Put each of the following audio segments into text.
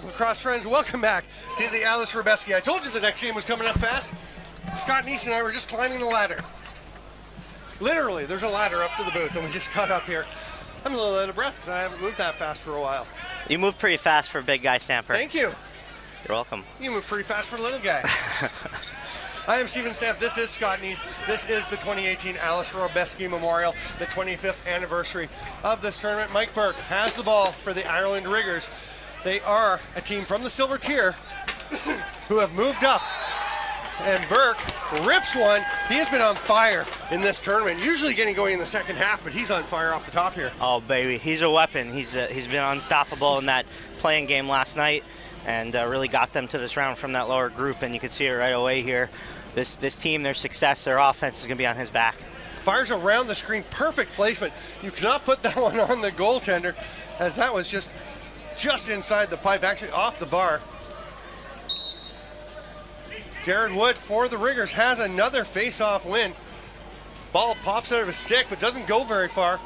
lacrosse friends, welcome back to the Aleš Hřebeský. I told you the next game was coming up fast. Scott Neese and I were just climbing the ladder. Literally, there's a ladder up to the booth, and we just got up here. I'm a little out of breath because I haven't moved that fast for a while. You move pretty fast for a big guy, Stamper. Thank you. You're welcome. You move pretty fast for a little guy. I am Steven Stamp. This is Scott Neese. This is the 2018 Aleš Hřebeský Memorial, the 25th anniversary of this tournament. Mike Burke has the ball for the Ireland Riggers. They are a team from the silver tier who have moved up. And Burke rips one. He has been on fire in this tournament, usually getting going in the second half, but he's on fire off the top here. Oh, baby, he's a weapon. He's been unstoppable in that playing game last night and really got them to this round from that lower group, and you can see it right away here. This team, their success, their offense is going to be on his back. Fires around the screen, perfect placement. You cannot put that one on the goaltender, as that was just inside the pipe, actually off the bar. Jared Wood for the Riggers has another face-off win. Ball pops out of his stick, but doesn't go very far.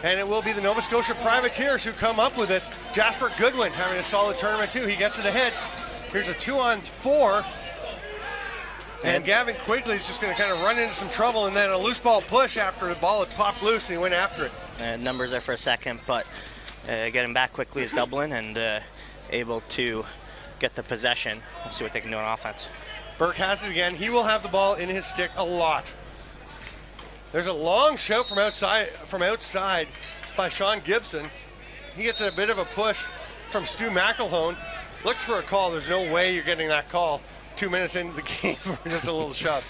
And it will be the Nova Scotia Privateers who come up with it. Jasper Goodwin having a solid tournament too. He gets it ahead. Here's a 2-on-4. And Gavin Quigley is just going to kind of run into some trouble, and then a loose ball push after the ball had popped loose, and he went after it. Numbers there for a second, but getting back quickly is Dublin and able to get the possession. We'll see what they can do on offense. Burke has it again. He will have the ball in his stick a lot. There's a long shout from outside by Sean Gibson. He gets a bit of a push from Stu McElhone. Looks for a call. There's no way you're getting that call 2 minutes into the game for just a little shove.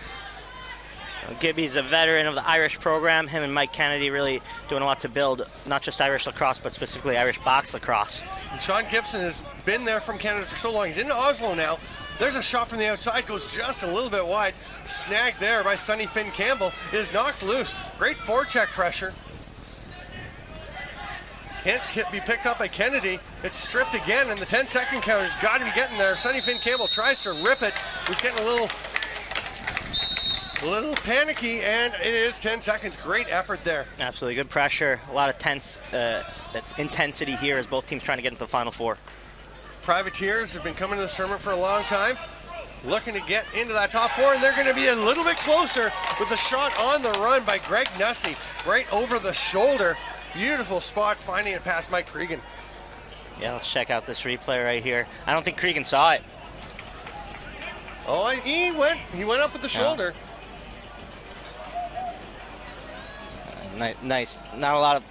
Gibby's a veteran of the Irish program. Him and Mike Kennedy really doing a lot to build not just Irish lacrosse, but specifically Irish box lacrosse. And Sean Gibson has been there from Canada for so long. He's in Oslo now. There's a shot from the outside, goes just a little bit wide. Snagged there by Sonny Finn Campbell. It is knocked loose. Great forecheck pressure. Can't be picked up by Kennedy. It's stripped again, and the 10-second count has got to be getting there. Sonny Finn Campbell tries to rip it. He's getting a little panicky, and it is 10 seconds. Great effort there. Absolutely, good pressure. A lot of tense intensity here as both teams trying to get into the Final Four. Privateers have been coming to this tournament for a long time, looking to get into that top four, and they're going to be a little bit closer with a shot on the run by Greg Nussey, right over the shoulder. Beautiful spot, finding it past Mike Cregan. Yeah, let's check out this replay right here. I don't think Cregan saw it. Oh, he went up with the shoulder. Nice. Not a lot of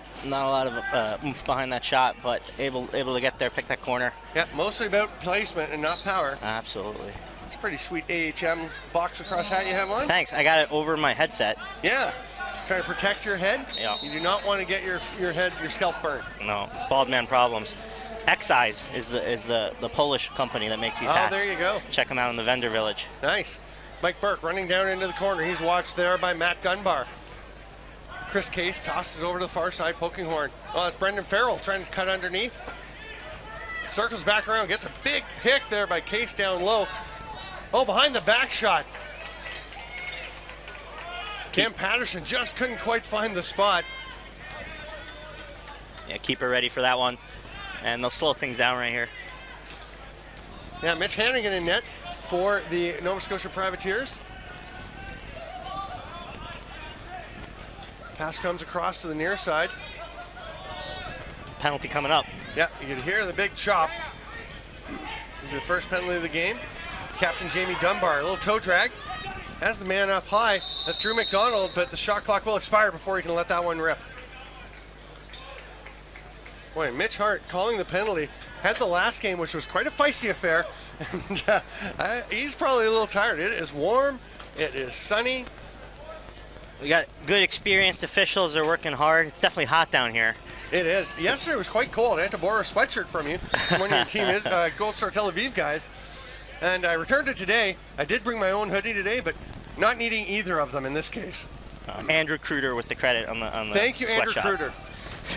oomph behind that shot, but able to get there, pick that corner. Yeah, mostly about placement and not power. Absolutely. It's a pretty sweet AHM box lacrosse hat you have on. Thanks. I got it over my headset. Yeah. Trying to protect your head. Yeah. You do not want to get your scalp burned. No, bald man problems. X-Eyes is the Polish company that makes these hats. Oh, there you go. Check them out in the vendor village. Nice. Mike Burke running down into the corner. He's watched there by Matt Dunbar. Chris Case tosses over to the far side, poking horn. Oh, it's Brendan Farrell trying to cut underneath. Circles back around, gets a big pick there by Case down low. Oh, behind the back shot. Cam Patterson just couldn't quite find the spot. Yeah, keeper ready for that one. And they'll slow things down right here. Yeah, Mitch Hannigan in net for the Nova Scotia Privateers. Pass comes across to the near side. Penalty coming up. Yeah, you can hear the big chop. The first penalty of the game. Captain Jamie Dunbar, a little toe drag. Has the man up high. That's Drew McDonald, but the shot clock will expire before he can let that one rip. Boy, Mitch Hart calling the penalty. Had the last game, which was quite a feisty affair. And he's probably a little tired. It is warm. It is sunny. We got good experienced officials. They're working hard. It's definitely hot down here. It is. Yesterday was quite cold. I had to borrow a sweatshirt from you. One of your team is Gold Star Tel Aviv guys. And I returned it today. I did bring my own hoodie today, but not needing either of them in this case. Andrew Kruder with the credit on the Thank you, Andrew Kruder.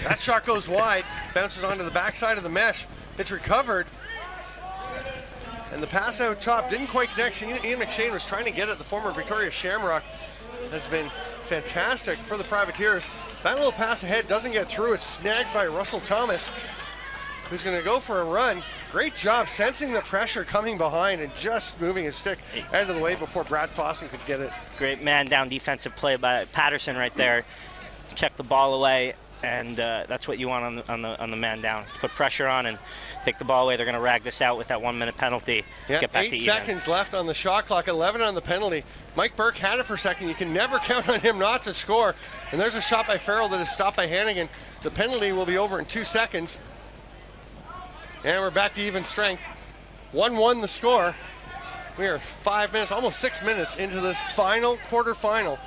That shot goes wide, bounces onto the backside of the mesh. It's recovered. And the pass out top didn't quite connect. Ian McShane was trying to get it. The former Victoria Shamrock has been fantastic for the Privateers. That little pass ahead doesn't get through. It's snagged by Russell Thomas, who's going to go for a run. Great job sensing the pressure coming behind and just moving his stick out of the way before Brad Fossen could get it. Great man-down defensive play by Patterson right there. Check the ball away, and that's what you want on the man down. Put pressure on and take the ball away. They're going to rag this out with that 1 minute penalty. Yeah, get back 8 to even. seconds left on the shot clock, 11 on the penalty. Mike Burke had it for a second. You can never count on him not to score. And there's a shot by Farrell that is stopped by Hannigan. The penalty will be over in 2 seconds. And we're back to even strength. 1-1 the score. We are 5 minutes, almost 6 minutes into this final quarterfinal.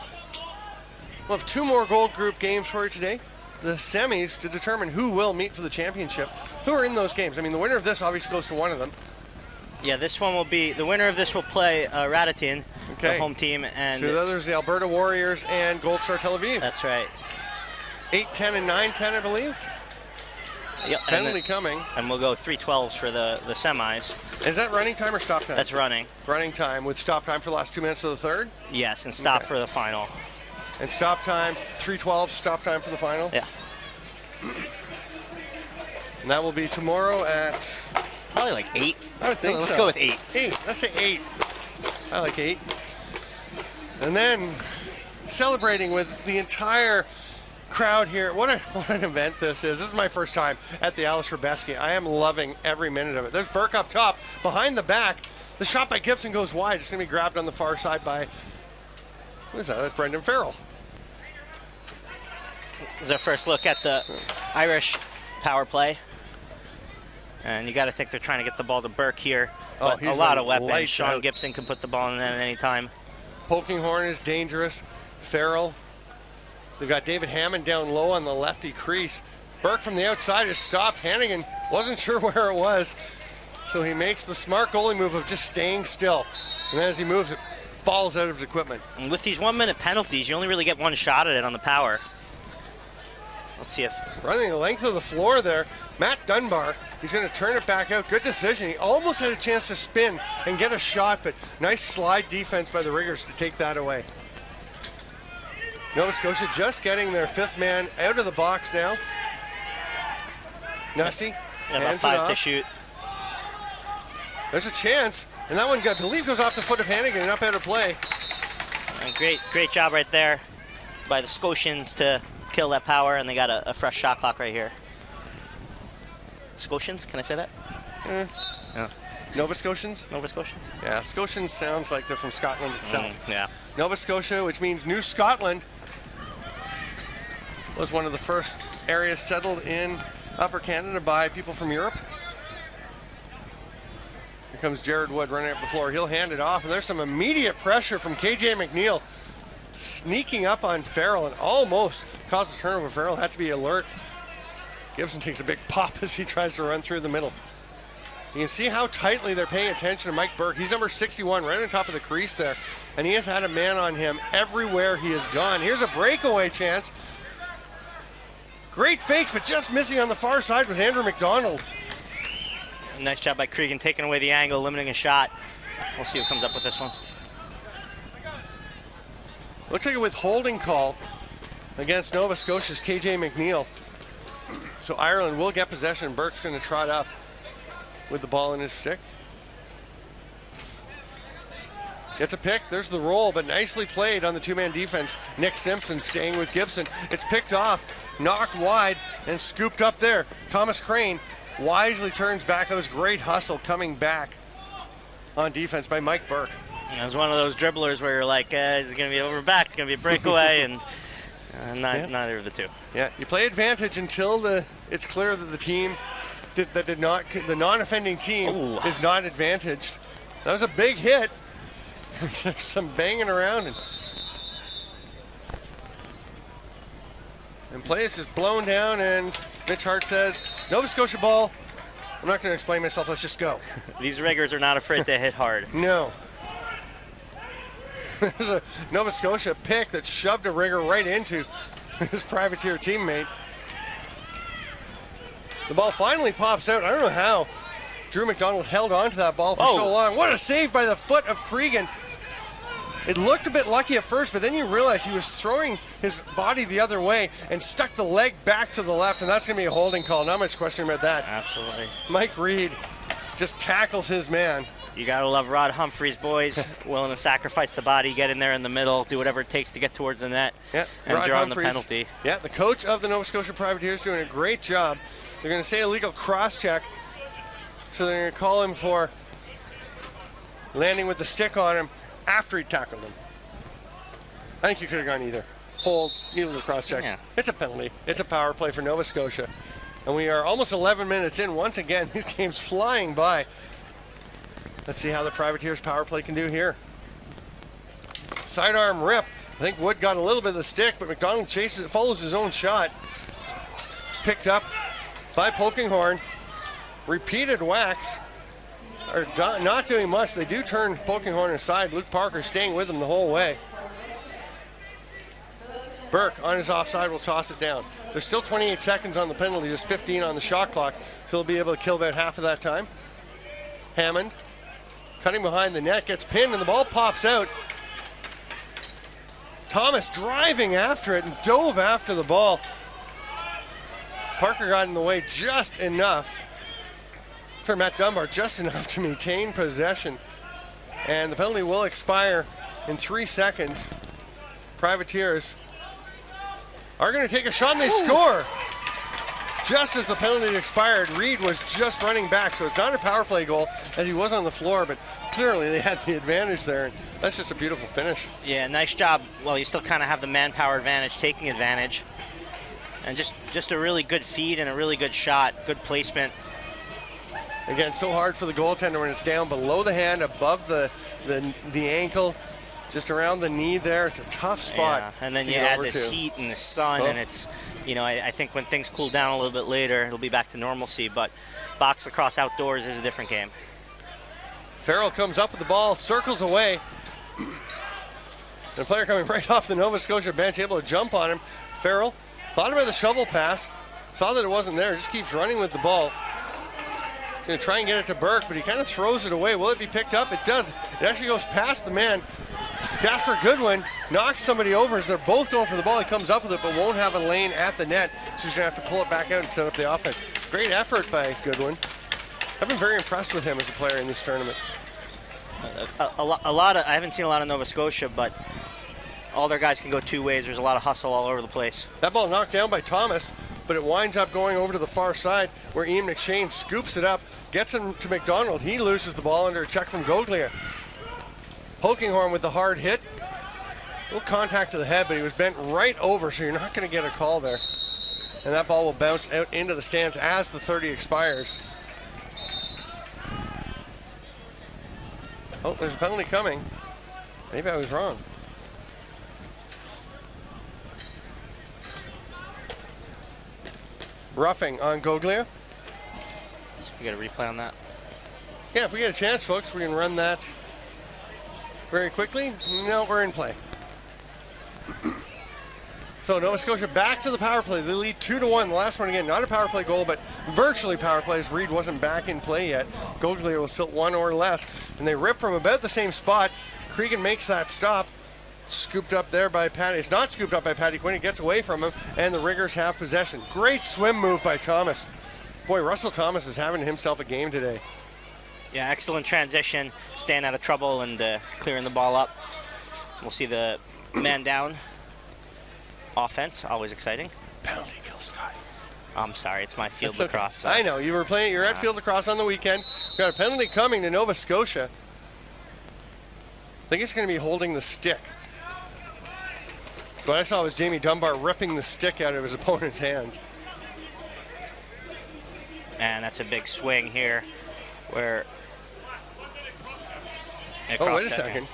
We'll have 2 more gold group games for you today. The semis to determine who will meet for the championship. Who are in those games? I mean, the winner of this obviously goes to one of them. Yeah, this one will be, the winner of this will play Radotín, the home team. And so the others, the Alberta Warriors and Gold Star Tel Aviv. That's right. 8-10 and 9-10, I believe. Yep. Penalty coming. And we'll go 3-12s for the semis. Is that running time or stop time? That's running. Running time with stop time for the last 2 minutes of the third? Yes, and stop for the final. And stop time, 3:12, stop time for the final? Yeah. And that will be tomorrow at... Probably like 8. I would think Let's so. go with 8. 8. Let's say 8. I like 8. And then celebrating with the entire crowd here. What an event this is. This is my first time at the Aleš Hřebeský. I am loving every minute of it. There's Burke up top. Behind the back, the shot by Gibson goes wide. It's going to be grabbed on the far side by... What is that? That's Brendan Farrell. This is our first look at the Irish power play. And you got to think they're trying to get the ball to Burke here. But a lot of weapons. Sean Gibson can put the ball in there at any time. Polkinghorne is dangerous. Farrell. They've got David Hammond down low on the lefty crease. Burke from the outside is stopped. Hannigan wasn't sure where it was. So he makes the smart goalie move of just staying still. And then as he moves, it falls out of his equipment. And with these 1 minute penalties, you only really get one shot at it on the power. Let's see if... Running the length of the floor there, Matt Dunbar, he's going to turn it back out. Good decision. He almost had a chance to spin and get a shot, but nice slide defense by the Riggers to take that away. Nova Scotia just getting their 5th man out of the box now. Nussey, about 5 to shoot. There's a chance, and that one, I believe, goes off the foot of Hannigan and up out of play. And great job right there by the Scotians to kill that power, and they got a fresh shot clock right here. Scotians, can I say that? Yeah. Nova Scotians? Nova Scotians? Yeah, Scotians sounds like they're from Scotland itself. Yeah. Nova Scotia, which means New Scotland, was one of the first areas settled in Upper Canada by people from Europe. Here comes Jared Wood running up the floor. He'll hand it off, and there's some immediate pressure from KJ McNeil sneaking up on Farrell and almost caused a turnover. Farrell had to be alert. Gibson takes a big pop as he tries to run through the middle. You can see how tightly they're paying attention to Mike Burke. He's number 61, right on top of the crease there, and he has had a man on him everywhere he has gone. Here's a breakaway chance. Great fakes, but just missing on the far side with Andrew McDonald. Nice job by Cregan taking away the angle, limiting a shot. We'll see who comes up with this one. Looks like a withholding call against Nova Scotia's KJ McNeil. So Ireland will get possession. Burke's going to trot up with the ball in his stick. Gets a pick. There's the roll, but nicely played on the 2-man defense. Nick Simpson staying with Gibson. It's picked off, knocked wide, and scooped up there. Thomas Crane wisely turns back. That was great hustle coming back on defense by Mike Burke. It was one of those dribblers where you're like, it's going to be over back, it's going to be a breakaway, and neither of the two. Yeah, you play advantage until it's clear that the team the non-offending team is not advantaged. That was a big hit. There's some banging around, and play is just blown down, and Mitch Hart says, Nova Scotia ball. I'm not going to explain myself, let's just go. These riggers are not afraid to hit hard. No. There's a Nova Scotia pick that shoved a rigger right into his privateer teammate. The ball finally pops out. I don't know how Drew McDonald held on to that ball for so long. What a save by the foot of Cregan. It looked a bit lucky at first, but then you realize he was throwing his body the other way and stuck the leg back to the left, and that's going to be a holding call. Not much question about that. Absolutely. Mike Reed just tackles his man. You got to love Rod Humphreys, boys, willing to sacrifice the body, get in there in the middle, do whatever it takes to get towards the net, and draw on the penalty. Yeah, the coach of the Nova Scotia Privateers doing a great job. They're going to say illegal cross-check, so they're going to call him for landing with the stick on him after he tackled him. I think you could have gone either. Hold, illegal cross-check. Yeah. It's a penalty. It's a power play for Nova Scotia. And we are almost 11 minutes in. Once again, these games flying by. Let's see how the Privateers power play can do here. Sidearm rip. I think Wood got a little bit of the stick, but McDonald chases it, follows his own shot. It's picked up by Polkinghorn. Repeated whacks are not doing much. They do turn Polkinghorn aside. Luke Parker staying with him the whole way. Burke on his offside will toss it down. There's still 28 seconds on the penalty, just 15 on the shot clock, so he'll be able to kill about half of that time. Hammond cutting behind the net, gets pinned, and the ball pops out. Thomas driving after it and dove after the ball. Parker got in the way just enough for Matt Dunbar, just enough to maintain possession. And the penalty will expire in 3 seconds. Privateers are going to take a shot and they score. Just as the penalty expired, Reed was just running back, so it's not a power play goal as he was on the floor, but clearly they had the advantage there, and that's just a beautiful finish. Yeah, nice job. Well, you still kind of have the manpower advantage, taking advantage, and just a really good feed and a really good shot, good placement. Again, so hard for the goaltender when it's down below the hand, above the ankle, just around the knee there. It's a tough spot. Yeah, and then you add this heat and the sun, and it's, you know, I think when things cool down a little bit later, it'll be back to normalcy, but box lacrosse outdoors is a different game. Farrell comes up with the ball, circles away. The player coming right off the Nova Scotia bench, able to jump on him. Farrell thought about the shovel pass, saw that it wasn't there, just keeps running with the ball. He's going to try and get it to Burke, but he kind of throws it away. Will it be picked up? It does. It actually goes past the man. Jasper Goodwin knocks somebody over as they're both going for the ball. He comes up with it, but won't have a lane at the net, so he's going to have to pull it back out and set up the offense. Great effort by Goodwin. I've been very impressed with him as a player in this tournament. I haven't seen a lot of Nova Scotia, but all their guys can go two ways. There's a lot of hustle all over the place. That ball knocked down by Thomas, but it winds up going over to the far side where Ian McShane scoops it up, gets him to McDonald. He loses the ball under a check from Goglia. Polkinghorn with the hard hit. A little contact to the head, but he was bent right over, so you're not going to get a call there. And that ball will bounce out into the stands as the 30 expires. Oh, there's a penalty coming. Maybe I was wrong. Roughing on Goglia. So we got a replay on that. Yeah, if we get a chance, folks, we can run that very quickly. No, we're in play. So Nova Scotia back to the power play. They lead 2-1. The last one, again, not a power play goal, but virtually power plays. Reed wasn't back in play yet. Goglia was still one or less. And they rip from about the same spot. Cregan makes that stop. Scooped up there by Patty. It's not scooped up by Patty Quinn. It gets away from him, and the Riggers have possession. Great swim move by Thomas. Boy, Russell Thomas is having himself a game today. Yeah, excellent transition, staying out of trouble and clearing the ball up. We'll see the man down offense, always exciting. Penalty kill, Scott. I'm sorry, it's my field lacrosse. So. I know, you were playing, you're at field lacrosse on the weekend. We've got a penalty coming to Nova Scotia. I think it's going to be holding the stick. What I saw was Jamie Dunbar ripping the stick out of his opponent's hands. And that's a big swing here where... Oh, wait a second.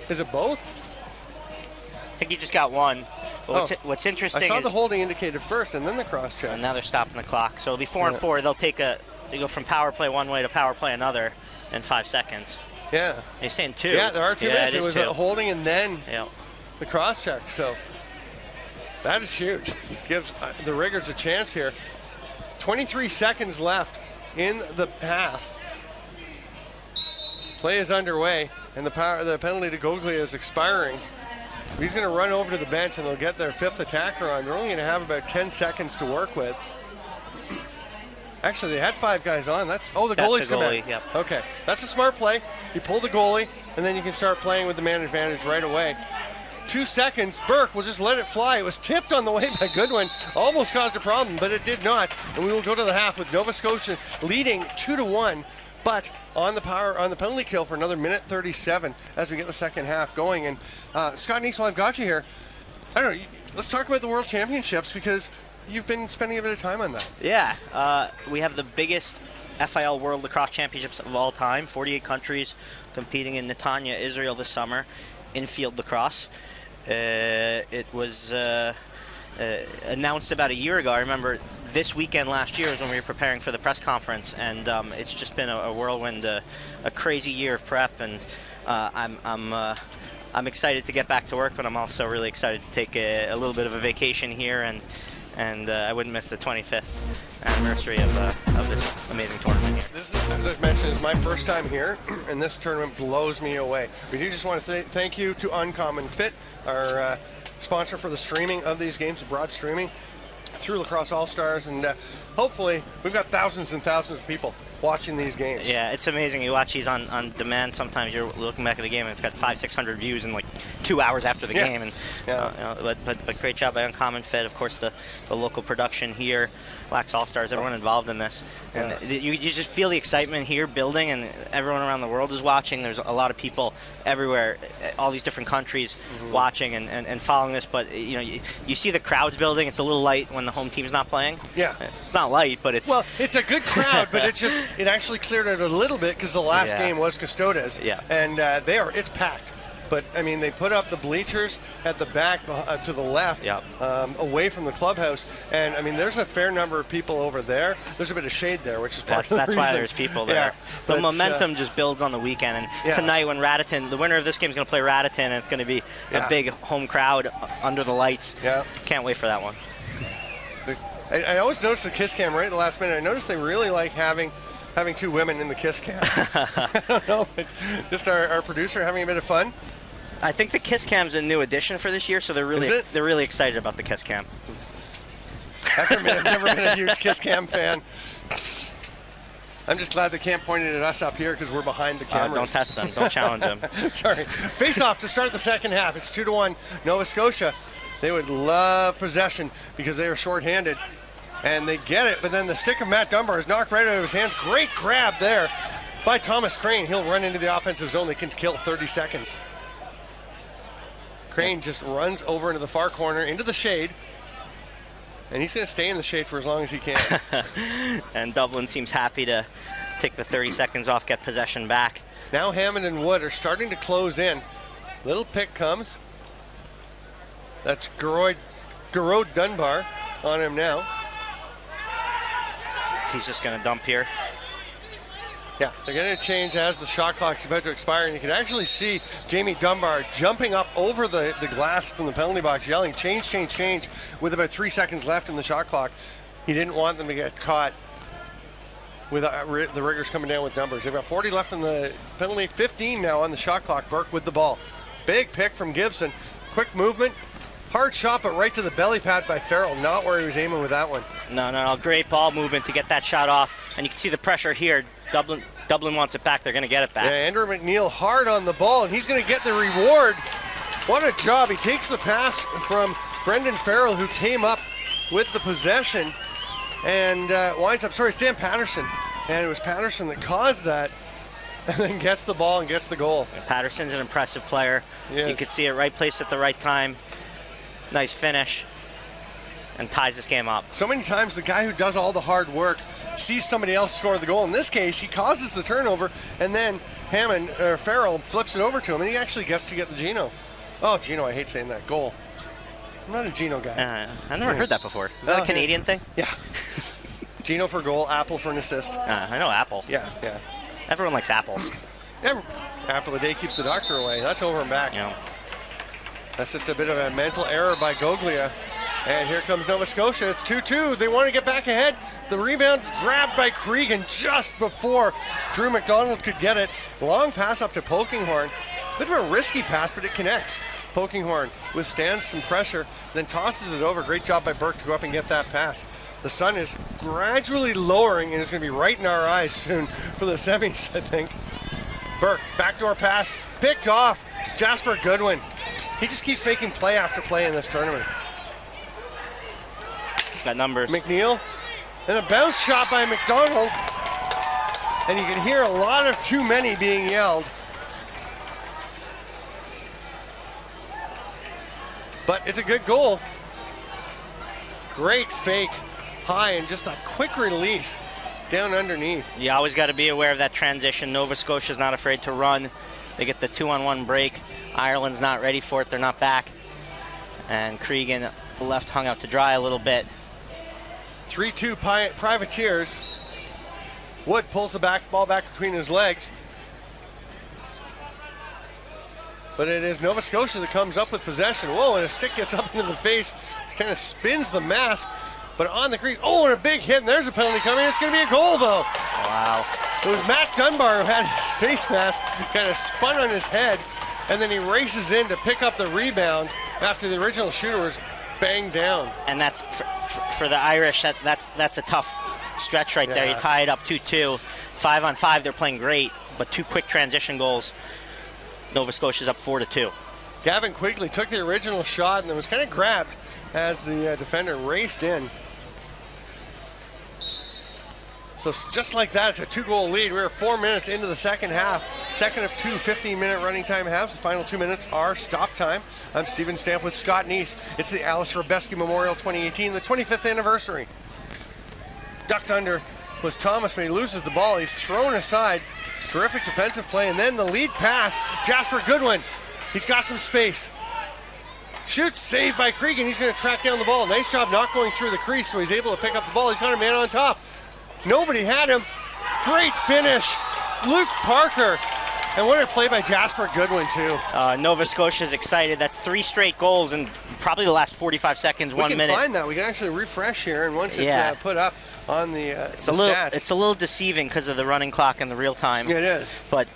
Is it both? I think he just got one. But what's interesting is... I saw the holding indicated first and then the cross check. And now they're stopping the clock. So it'll be 4 and 4. They'll take they go from power play one way to power play another in 5 seconds. Yeah. They're saying 2. Yeah, there are 2 minutes. It was a holding and then yep. the cross check. So that is huge. It gives the Riggers a chance here. 23 seconds left in the half. Play is underway, and the penalty to Goglia is expiring. So he's going to run over to the bench, and they'll get their 5th attacker on. They're only going to have about 10 seconds to work with. Actually, they had 5 guys on. The goalie's come in. Yep. Okay, that's a smart play. You pull the goalie, and then you can start playing with the man advantage right away. 2 seconds, Burke will just let it fly. It was tipped on the way by Goodwin. Almost caused a problem, but it did not. And we will go to the half with Nova Scotia leading 2-1. But on the penalty kill for another minute 37 as we get the second half going. And Scott Neese, while I've got you here, I don't know, let's talk about the World Championships because you've been spending a bit of time on that. Yeah, we have the biggest FIL World Lacrosse Championships of all time. 48 countries competing in Netanya, Israel this summer in field lacrosse. It was announced about a year ago. I remember this weekend last year is when we were preparing for the press conference, and it's just been a whirlwind, a crazy year of prep, and I'm excited to get back to work, but I'm also really excited to take a little bit of a vacation here, and I wouldn't miss the 25th anniversary of this amazing tournament here. This is, as I've mentioned, is my first time here, and this tournament blows me away. We do just want to thank you to Uncommon Fit, our sponsor for the streaming of these games, broad streaming through Lacrosse All-Stars, and hopefully we've got thousands and thousands of people watching these games. Yeah, it's amazing. You watch these on demand. Sometimes you're looking back at a game and it's got 500-600 views in like 2 hours after the game. And but great job by Uncommon Fit. Of course, the local production here, Lax All-Stars, everyone involved in this. And you just feel the excitement here building, and everyone around the world is watching. There's a lot of people everywhere, all these different countries watching and following this. But you see the crowds building. It's a little light when the home team's not playing. Yeah, it's not light, but it's it's a good crowd, but it actually cleared out a little bit because the last game was Custodes, and it's packed. But I mean, they put up the bleachers at the back to the left, away from the clubhouse, and I mean, there's a fair number of people over there. There's a bit of shade there, which is part of the reason. Why there's people there. The momentum just builds on the weekend, and tonight when Radotín, the winner of this game is going to play Radotín, and it's going to be a big home crowd under the lights. Can't wait for that one. I always notice the kiss cam right at the last minute. I noticed they really like having 2 women in the kiss cam. I don't know. It's just our producer having a bit of fun. I think the kiss cam's a new addition for this year, so they're really excited about the kiss cam. I've never been a huge kiss cam fan. I'm just glad they can't point it at us up here because we're behind the cameras. Don't test them. Don't challenge them. Sorry. Face off to start the second half. It's 2-1 Nova Scotia. They would love possession because they are shorthanded. And they get it, but then the stick of Matt Dunbar is knocked right out of his hands. Great grab there by Thomas Crane. He'll run into the offensive zone. They can kill 30 seconds. Crane just runs over into the far corner, into the shade. And he's going to stay in the shade for as long as he can. And Dublin seems happy to take the 30 seconds off, get possession back. Now Hammond and Wood are starting to close in. Little pick comes. That's Garrod Dunbar on him now. He's just going to dump here. Yeah, they're going to change as the shot clock's about to expire, and you can actually see Jamie Dunbar jumping up over the glass from the penalty box, yelling, change, change, change, with about 3 seconds left in the shot clock. He didn't want them to get caught with the riggers coming down with numbers. They've got 40 left in the penalty, 15 now on the shot clock. Burke with the ball. Big pick from Gibson. Quick movement. Hard shot, but right to the belly pad by Farrell. Not where he was aiming with that one. No. Great ball movement to get that shot off. And you can see the pressure here. Dublin wants it back. They're going to get it back. Yeah, Andrew McNeil hard on the ball, and he's going to get the reward. What a job. He takes the pass from Brendan Farrell, who came up with the possession, and winds up, it's Dan Patterson. And it was Patterson that caused that, and then gets the ball and gets the goal. And Patterson's an impressive player. Yes. You could see it right place at the right time. Nice finish, and ties this game up. So many times the guy who does all the hard work sees somebody else score the goal. In this case, he causes the turnover, and then Farrell flips it over to him, and he actually gets to get the Gino. Oh, Gino, I hate saying that. Goal. I'm not a Gino guy. I've never heard that before. Is that a Canadian thing? Yeah. Gino for goal, Apple for an assist. I know Apple. Yeah. Everyone likes apples. Apple a day keeps the doctor away. That's over and back. Yeah. That's just a bit of a mental error by Goglia. And here comes Nova Scotia. It's 2-2. They want to get back ahead. The rebound grabbed by Cregan just before Drew McDonald could get it. Long pass up to Polkinghorn. Bit of a risky pass, but it connects. Polkinghorn withstands some pressure, then tosses it over. Great job by Burke to go up and get that pass. The sun is gradually lowering, and it's going to be right in our eyes soon for the semis, I think. Burke, backdoor pass, picked off. Jasper Goodwin. He just keeps making play after play in this tournament. Got numbers. McNeil, and a bounce shot by McDonald. And you can hear a lot of too many being yelled. But it's a good goal. Great fake. High and just a quick release down underneath. You always got to be aware of that transition. Nova Scotia's not afraid to run. They get the 2-on-1 break. Ireland's not ready for it. They're not back. And Cregan left hung out to dry a little bit. 3-2 Privateers. Wood pulls the ball back between his legs. But it is Nova Scotia that comes up with possession. Whoa, and a stick gets up into the face. Kind of spins the mask. But on the crease, oh, and a big hit, and there's a penalty coming. It's going to be a goal, though. Wow. It was Matt Dunbar who had his face mask kind of spun on his head, and then he races in to pick up the rebound after the original shooter was banged down. And that's, for the Irish, that's a tough stretch right there. You tie it up 2-2. 5-on-5, they're playing great, but 2 quick transition goals. Nova Scotia's up 4-2. Gavin Quigley took the original shot, and then was kind of grabbed as the defender raced in. So just like that, it's a 2-goal lead. We're 4 minutes into the second half. Second of 2 15-minute running time halves. The final 2 minutes are stop time. I'm Stephen Stamp with Scott Neese. It's the Aleš Hřebeský Memorial 2018, the 25th anniversary. Ducked under was Thomas, but he loses the ball. He's thrown aside. Terrific defensive play, and then the lead pass. Jasper Goodwin, he's got some space. Shoots, saved by Cregan. He's going to track down the ball. Nice job not going through the crease, so he's able to pick up the ball. He's got a man on top. Nobody had him. Great finish. Luke Parker. And what a play by Jasper Goodwin, too. Nova Scotia's excited. That's 3 straight goals in probably the last 45 seconds, 1 minute. We can find that. We can actually refresh here, and once it's put up on the stats. It's a little deceiving because of the running clock and the real time. It is. But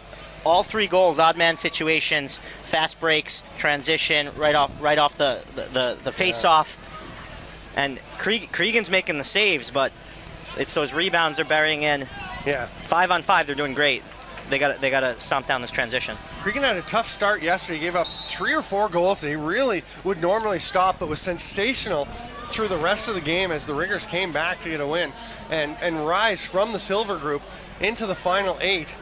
all 3 goals, odd man situations, fast breaks, transition, right off the face-off. And Cregan's making the saves, but it's those rebounds they're burying in. Yeah. 5-on-5, they're doing great. They got to stomp down this transition. Cregan had a tough start yesterday. He gave up 3 or 4 goals that he really would normally stop, but was sensational through the rest of the game as the Riggers came back to get a win and rise from the silver group into the final 8.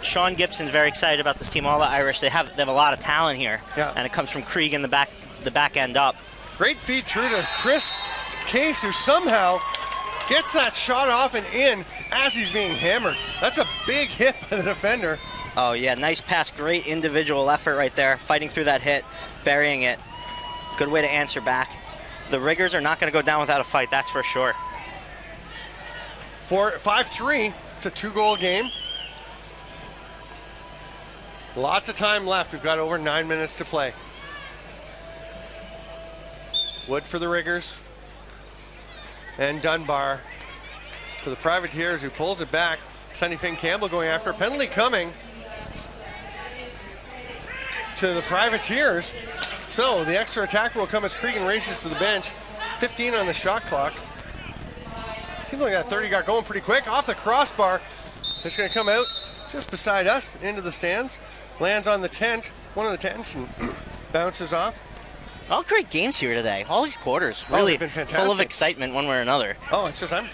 Sean Gibson's very excited about this team. All the Irish, they have a lot of talent here, and it comes from Cregan the back end up. Great feed through to Chris Case, who somehow gets that shot off and in as he's being hammered. That's a big hit by the defender. Oh yeah, nice pass, great individual effort right there, fighting through that hit, burying it. Good way to answer back. The Riggers are not going to go down without a fight, that's for sure. 5-3, it's a 2-goal game. Lots of time left. We've got over 9 minutes to play. Wood for the Riggers. And Dunbar for the Privateers, who pulls it back. Sonny Finn Campbell going after. Penalty coming to the Privateers. So the extra attack will come as Cregan races to the bench. 15 on the shot clock. Seems like that 30 got going pretty quick. Off the crossbar. It's going to come out just beside us into the stands. Lands on the tent, one of the tents, and bounces off. All great games here today. All these quarters, really full of excitement one way or another. Oh, it's just I'm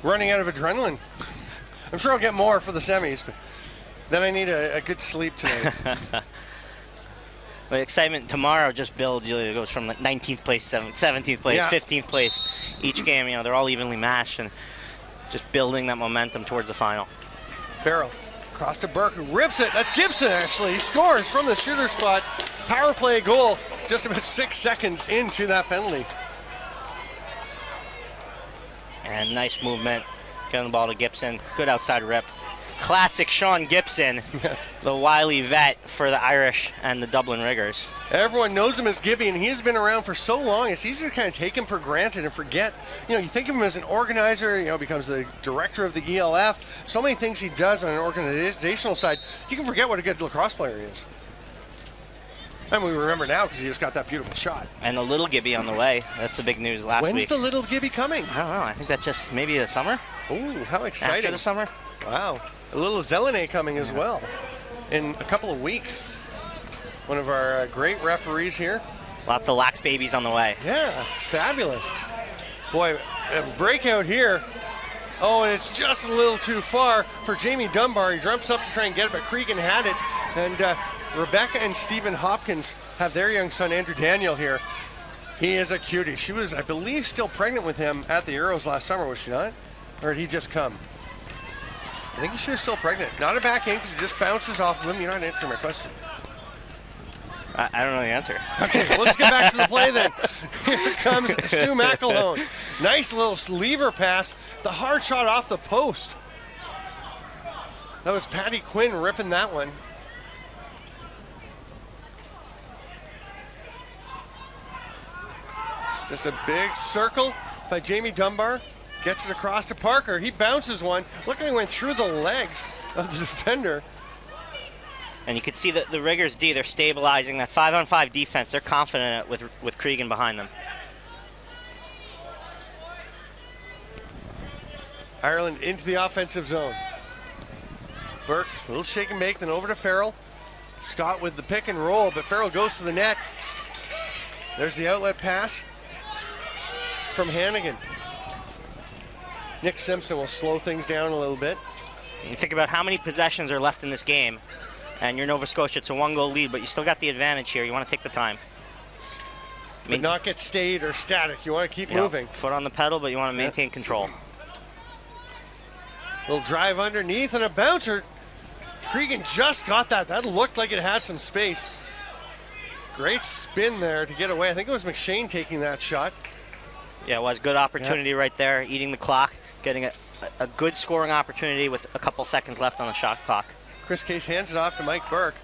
running out of adrenaline. I'm sure I'll get more for the semis, but then I need a good sleep tonight. The excitement tomorrow just builds. It goes from 19th place, 17th place, 15th place. Each game, they're all evenly matched, and just building that momentum towards the final. Farrell across to Burke, who rips it. That's Gibson, actually. He scores from the shooter spot. Power play goal just about 6 seconds into that penalty. And nice movement. Getting the ball to Gibson. Good outside rip. Classic Sean Gibson, the wily vet for the Irish and the Dublin Riggers. Everyone knows him as Gibby, and he's been around for so long, it's easy to kind of take him for granted and forget. You think of him as an organizer, becomes the director of the ELF. So many things he does on an organizational side, you can forget what a good lacrosse player he is. And we remember now because he just got that beautiful shot. And the little Gibby on the way. That's the big news last week. When's the little Gibby coming? I don't know. I think that's just maybe the summer. Ooh, how exciting. After the summer. Wow. A little Zelene coming as well in a couple of weeks. One of our great referees here. Lots of lax babies on the way. Yeah, it's fabulous. Boy, a breakout here. Oh, and it's just a little too far for Jamie Dunbar. He jumps up to try and get it, but Cregan had it. And Rebecca and Stephen Hopkins have their young son, Andrew Daniel, here. He is a cutie. She was, I believe, still pregnant with him at the Euros last summer, was she not? Or did he just come? I think she was still pregnant. Not a back in, because it just bounces off of him. You're not answering my question. I don't know the answer. Okay, well, let's get back to the play then. Here comes Stu McElhone. Nice little lever pass. The hard shot off the post. That was Patty Quinn ripping that one. Just a big circle by Jamie Dunbar. Gets it across to Parker. He bounces one. Look how he went through the legs of the defender. And you can see that the Riggers D, they're stabilizing that 5-on-5 defense. They're confident with Cregan behind them. Ireland into the offensive zone. Burke, a little shake and bake, then over to Farrell. Scott with the pick and roll, but Farrell goes to the net. There's the outlet pass from Hannigan. Nick Simpson will slow things down a little bit. You think about how many possessions are left in this game, and you're Nova Scotia. It's a 1-goal lead, but you still got the advantage here. You want to take the time. But not get stayed or static. You want to keep moving. Foot on the pedal, but you want to maintain control. Little drive underneath and a bouncer. Cregan just got that. That looked like it had some space. Great spin there to get away. I think it was McShane taking that shot. Yeah, it was good opportunity right there, eating the clock, getting a good scoring opportunity with a couple seconds left on the shot clock. Chris Case hands it off to Mike Burke.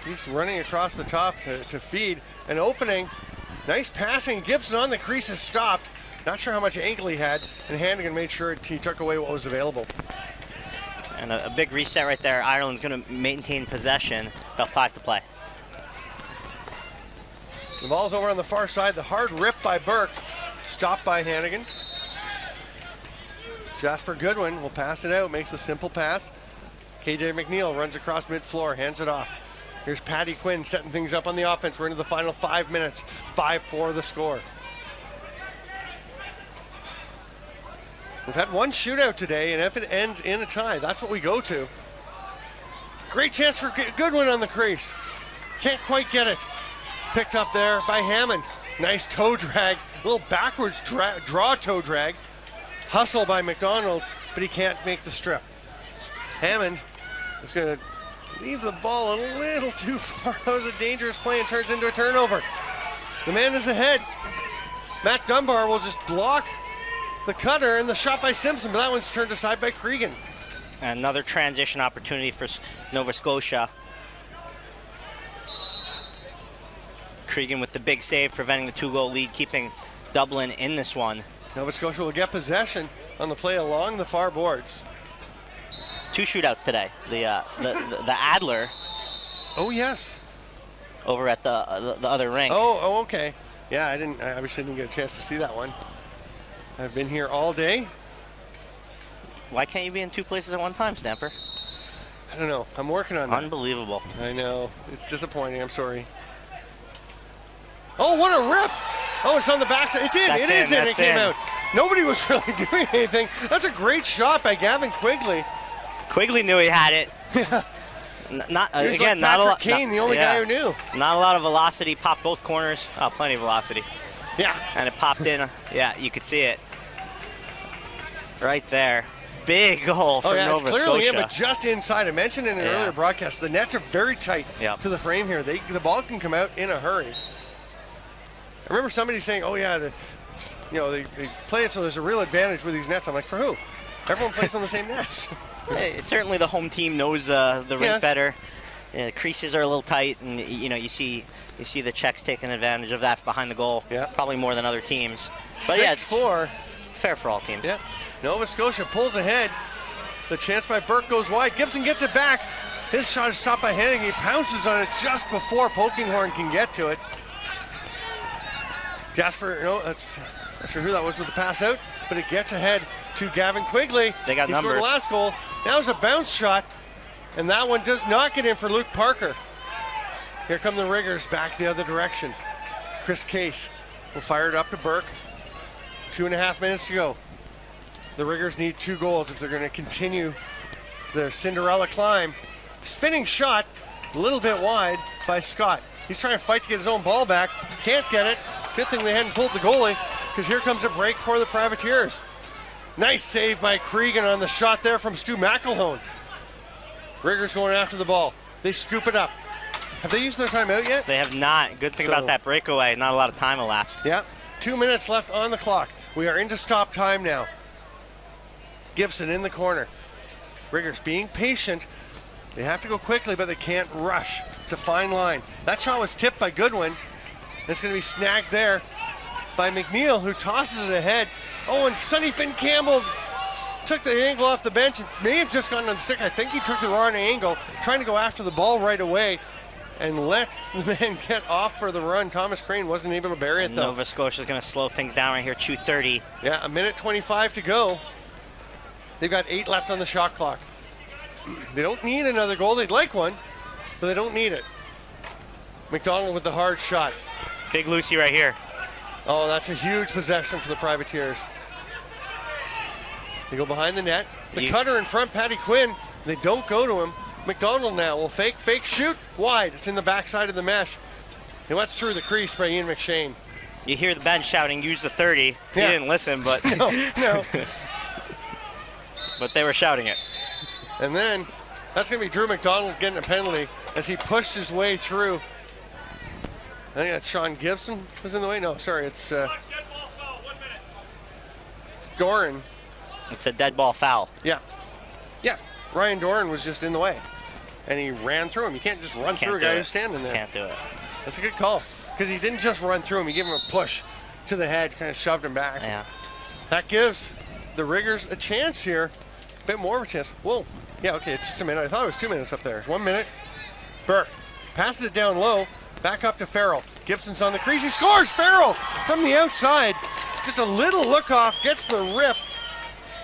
He's running across the top to feed. An opening. Nice passing. Gibson on the crease is stopped. Not sure how much ankle he had, and Hannigan made sure he took away what was available. And a big reset right there. Ireland's going to maintain possession. About 5 to play. The ball's over on the far side. The hard rip by Burke. Stopped by Hannigan. Jasper Goodwin will pass it out. Makes the simple pass. KJ McNeil runs across mid-floor. Hands it off. Here's Patty Quinn setting things up on the offense. We're into the final 5 minutes. 5-4 the score. We've had one shootout today, and if it ends in a tie, that's what we go to. Great chance for Goodwin on the crease. Can't quite get it. It's picked up there by Hammond. Nice toe drag, a little backwards draw toe drag. Hustle by McDonald, but he can't make the strip. Hammond is going to leave the ball a little too far. That was a dangerous play and turns into a turnover. The man is ahead. Matt Dunbar will just block the cutter and the shot by Simpson, but that one's turned aside by Cregan. Another transition opportunity for Nova Scotia. Cregan with the big save, preventing the 2-goal lead, keeping Dublin in this one. Nova Scotia will get possession on the play along the far boards. 2 shootouts today. The Adler. Oh yes. Over at the other rink. Oh okay. Yeah, I obviously didn't get a chance to see that one. I've been here all day. Why can't you be in 2 places at one time, Stamper? I don't know. I'm working on that. Unbelievable. I know. It's disappointing. I'm sorry. Oh, what a rip! Oh, it's on the backside. It's in. It is in. It came out. Nobody was really doing anything. That's a great shot by Gavin Quigley. Quigley knew he had it. Yeah. Not again. Like not a lot. Kane, the only guy who knew. Not a lot of velocity. Popped both corners. Oh, plenty of velocity. Yeah. And it popped in. Yeah, you could see it. Right there. Big goal for Nova it's clearly Scotia. In, but just inside. I mentioned in an earlier broadcast, the nets are very tight to the frame here. The ball can come out in a hurry. I remember somebody saying, "Oh yeah, they play it so there's a real advantage with these nets." I'm like, for who? Everyone plays on the same nets. Certainly, the home team knows the rink better. Creases are a little tight, and you see the Czechs taking advantage of that behind the goal. Yeah. Probably more than other teams. But 6-4. Fair for all teams. Yeah. Nova Scotia pulls ahead. The chance by Burke goes wide. Gibson gets it back. His shot is stopped by Henning. He pounces on it just before Polkinghorne can get to it. Jasper, no, that's not sure who that was with the pass out, but it gets ahead to Gavin Quigley. They got he numbers. scored the last goal. That was a bounce shot, and that one does not get in for Luke Parker. Here come the Riggers back the other direction. Chris Case will fire it up to Burke. 2.5 minutes to go. The Riggers need 2 goals if they're going to continue their Cinderella climb. Spinning shot, a little bit wide by Scott. He's trying to fight to get his own ball back. Can't get it. Good thing they hadn't pulled the goalie, because here comes a break for the Privateers. Nice save by Cregan on the shot there from Stu McElhone. Riggers going after the ball. They scoop it up. Have they used their timeout yet? They have not. Good thing about that breakaway, not a lot of time elapsed. Yeah, 2 minutes left on the clock. We are into stop time now. Gibson in the corner. Riggers being patient. They have to go quickly, but they can't rush. It's a fine line. That shot was tipped by Goodwin. It's going to be snagged there by McNeil, who tosses it ahead. Oh, and Sonny Finn Campbell took the angle off the bench. May have just gotten on the stick. I think he took the wrong angle, trying to go after the ball right away and let the man get off for the run. Thomas Crane wasn't able to bury it, though. Nova Scotia is going to slow things down right here, 2:30. Yeah, 1:25 to go. They've got 8 left on the shot clock. They don't need another goal. They'd like one, but they don't need it. McDonald with the hard shot. Big Lucy right here. Oh, that's a huge possession for the Privateers. They go behind the net. The cutter in front, Patty Quinn. They don't go to him. McDonald now will fake, shoot, wide. It's in the backside of the mesh. He went through the crease by Ian McShane. You hear the bench shouting, use the 30. He didn't listen, but no. But they were shouting it. And then that's going to be Drew McDonald getting a penalty as he pushed his way through. I think that's Sean Gibson was in the way. No, sorry, it's Doran. It's a dead ball foul. Yeah. Ryan Doran was just in the way, and he ran through him. You can't just run through a guy who's standing there. Can't do it. That's a good call, because he didn't just run through him. He gave him a push to the head, kind of shoved him back. Yeah. That gives the Riggers a chance here, a bit more of a chance. Whoa. Yeah, okay, it's just a minute. I thought it was 2 minutes up there. 1 minute. Burke passes it down low, back up to Farrell. Gibson's on the crease. He scores! Farrell from the outside. Just a little look off, gets the rip,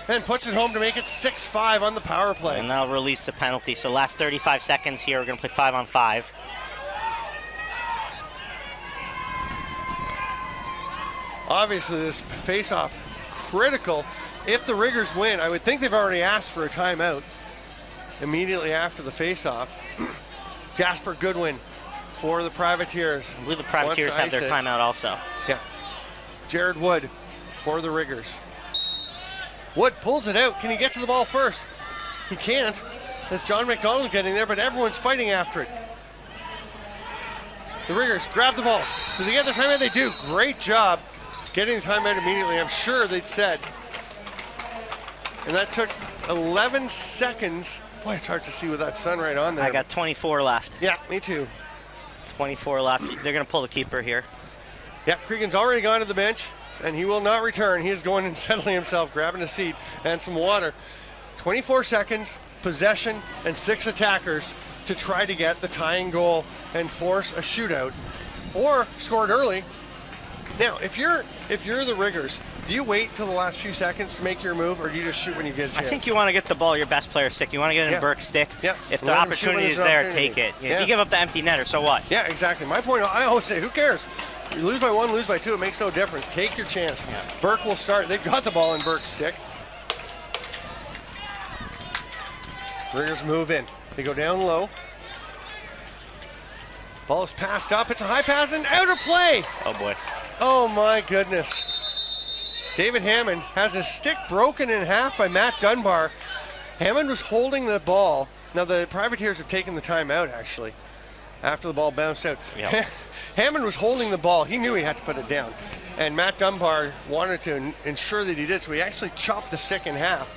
and puts it home to make it 6-5 on the power play. And that'll release the penalty. So last 35 seconds here, we're going to play 5-on-5. Obviously, this face-off critical. If the Riggers win, I would think they've already asked for a timeout immediately after the face-off. Jasper Goodwin for the Privateers. I believe the Privateers have their timeout also. Yeah. Jared Wood for the Riggers. Wood pulls it out. Can he get to the ball first? He can't. There's John McDonald getting there, but everyone's fighting after it. The Riggers grab the ball. Do they get their timeout? They do. Great job getting the timeout immediately. I'm sure they'd said. And that took 11 seconds. Boy, it's hard to see with that sun right on there. I got 24 left. Yeah, me too. 24 left. They're going to pull the keeper here. Yeah, Cregan's already gone to the bench, and he will not return. He is going and settling himself, grabbing a seat and some water. 24 seconds, possession, and 6 attackers to try to get the tying goal and force a shootout, or score it early. Now, if you're the Riggers, do you wait till the last few seconds to make your move, or do you just shoot when you get a chance? I think you want to get the ball your best player's stick. You want to get it in Burke's stick. Yeah. If the opportunity is there, take it. If you give up the empty netter, so what? Yeah, exactly. My point, I always say, who cares? You lose by 1, lose by 2, it makes no difference. Take your chance. Yeah. Burke will start. They've got the ball in Burke's stick. Riggers move in. They go down low. Ball is passed up. It's a high pass and out of play. Oh, boy. Oh, my goodness. David Hammond has his stick broken in half by Matt Dunbar. Hammond was holding the ball. Now, the Privateers have taken the timeout, actually, after the ball bounced out. Yep. Hammond was holding the ball. He knew he had to put it down. And Matt Dunbar wanted to ensure that he did, so he actually chopped the stick in half.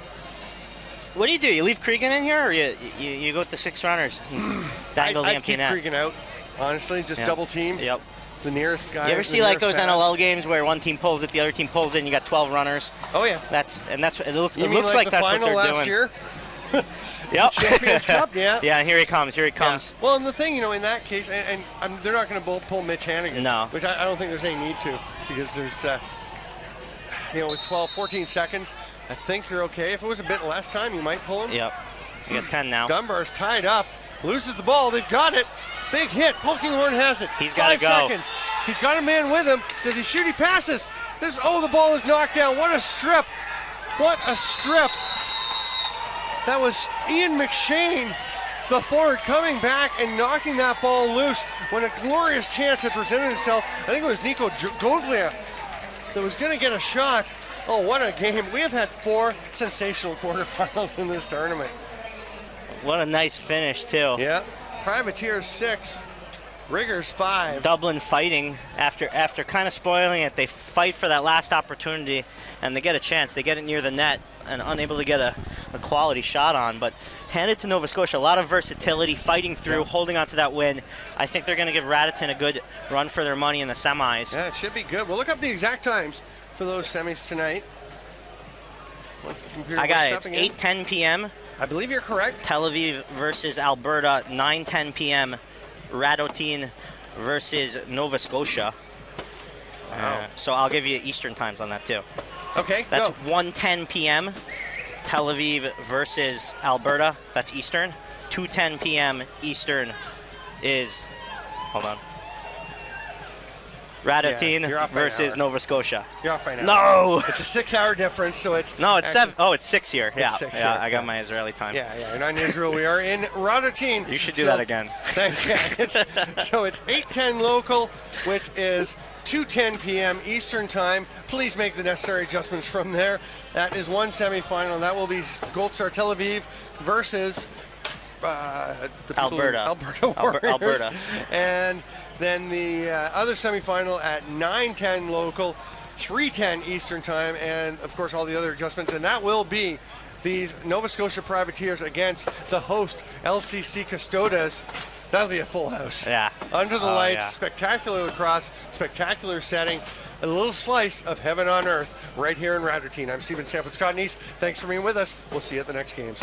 What do? You leave Cregan in here, or you go with the 6 runners? Dangle the empty net. I'd keep Cregan out, honestly, just double team. Yep. The nearest guy. You ever see like those NLL games where one team pulls it, the other team pulls it, and you got 12 runners? Oh yeah. It looks like like the that's final what they're last doing. Year? Yep. Champions Cup, yeah. Yeah, here he comes. Here he comes. Yeah. Well, and the thing, in that case, and they're not going to pull Mitch Hannigan. No. Which I don't think there's any need to, because there's, with 12, 14 seconds, I think you're okay. If it was a bit less time, you might pull him. Yep. You got 10 now. Dunbar's tied up, loses the ball. They've got it. Big hit. Polkinghorne has it. He's got to go. 5 seconds. He's got a man with him. Does he shoot? He passes. The ball is knocked down. What a strip. What a strip. That was Ian McShane, the forward, coming back and knocking that ball loose when a glorious chance had presented itself. I think it was Nico Goglia that was going to get a shot. Oh, what a game. We have had 4 sensational quarterfinals in this tournament. What a nice finish, too. Yeah. Privateers 6, Riggers 5. Dublin fighting after kind of spoiling it. They fight for that last opportunity, and they get a chance. They get it near the net and unable to get a quality shot on, but hand it to Nova Scotia. A lot of versatility, fighting through, holding on to that win. I think they're going to give Radotín a good run for their money in the semis. Yeah, it should be good. We'll look up the exact times for those semis tonight. Once the computer I got it. works It's up again. 8:10 p.m. I believe you're correct. Tel Aviv versus Alberta, 9:10 p.m. Radotín versus Nova Scotia. Wow. So I'll give you Eastern times on that too. Okay, That's go. 1:10 p.m. Tel Aviv versus Alberta. That's Eastern. 2:10 p.m. Eastern is, hold on, Radotín you're off by an versus hour. Nova Scotia. You're off by now. No! It's a 6-hour difference, so it's... No, it's actually, 7. Oh, it's 6 here. Yeah, 6 yeah. here, I got yeah. my Israeli time. Yeah, you're not in Israel. We are in Radotín. You should do that again. Thanks, yeah. So it's 8:10 local, which is 2:10 p.m. Eastern time. Please make the necessary adjustments from there. That is one semifinal. That will be Gold Star Tel Aviv versus the Alberta. Alberta. And then the other semifinal at 9:10 local, 3:10 Eastern time, and of course all the other adjustments. And that will be these Nova Scotia Privateers against the host LCC Custodes. That'll be a full house. Yeah. Under the lights, yeah. spectacular lacrosse, spectacular setting, a little slice of heaven on earth right here in Radotín. I'm Steven Stamp with Scott Neese. Thanks for being with us. We'll see you at the next games.